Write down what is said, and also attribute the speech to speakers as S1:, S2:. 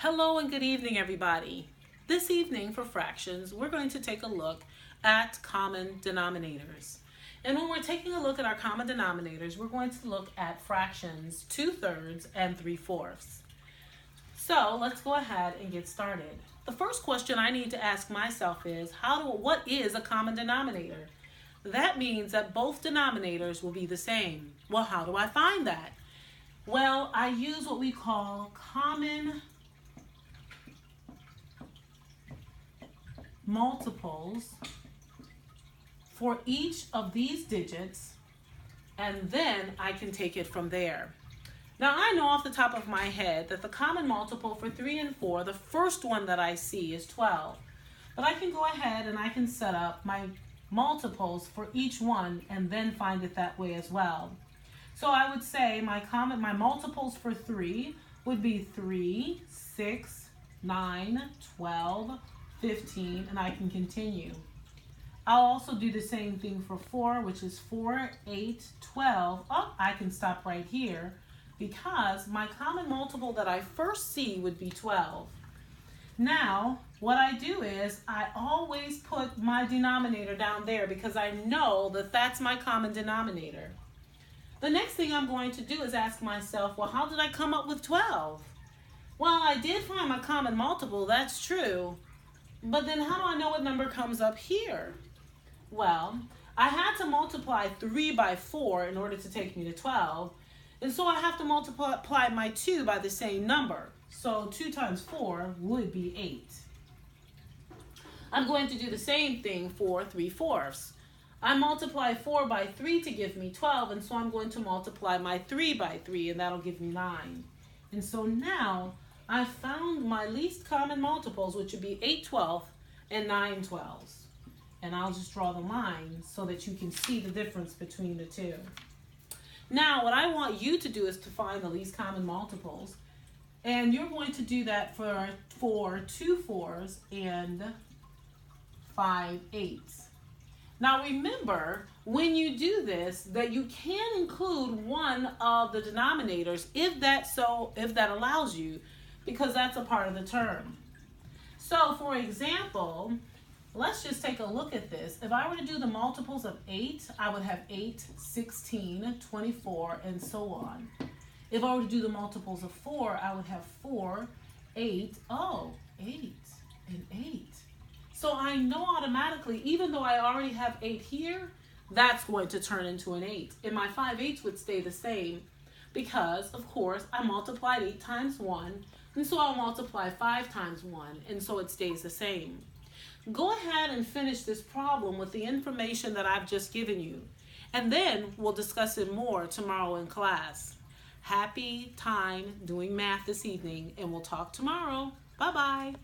S1: Hello and good evening, everybody. This evening for fractions, we're going to take a look at common denominators. And when we're taking a look at our common denominators, we're going to look at fractions 2/3 and 3/4. So let's go ahead and get started. The first question I need to ask myself is, what is a common denominator? That means that both denominators will be the same. Well, how do I find that? Well, I use what we call common multiples for each of these digits, and then I can take it from there. Now I know off the top of my head that the common multiple for 3 and 4, the first one that I see is 12. But I can go ahead and I can set up my multiples for each one and then find it that way as well. So I would say my multiples for 3 would be 3, 6, 9, 12, 15, and I can continue. I'll also do the same thing for 4, which is 4, 8, 12. Oh, I can stop right here because my common multiple that I first see would be 12. Now, what I do is I always put my denominator down there because I know that that's my common denominator. The next thing I'm going to do is ask myself, well, how did I come up with 12? Well, I did find my common multiple, that's true. But then how do I know what number comes up here? Well, I had to multiply 3 by 4 in order to take me to 12. And so I have to multiply my 2 by the same number. So 2 times 4 would be 8. I'm going to do the same thing for 3/4. I multiply 4 by 3 to give me 12, and so I'm going to multiply my 3 by 3, and that'll give me 9. And so now I found my least common multiples, which would be 8/12 and 9/12. And I'll just draw the line so that you can see the difference between the two. Now, what I want you to do is to find the least common multiples. And you're going to do that for 2/4 and 5/8. Now remember, when you do this, that you can include one of the denominators if that allows you, because that's a part of the term. So for example, let's just take a look at this. If I were to do the multiples of 8, I would have 8, 16, 24, and so on. If I were to do the multiples of 4, I would have 4, 8, 8 and 8. So I know automatically, even though I already have 8 here, that's going to turn into an 8. And my 5/8 would stay the same because, of course, I multiplied 8 times 1, and so I'll multiply 5 times 1, and so it stays the same. Go ahead and finish this problem with the information that I've just given you, and then we'll discuss it more tomorrow in class. Happy time doing math this evening, and we'll talk tomorrow. Bye-bye.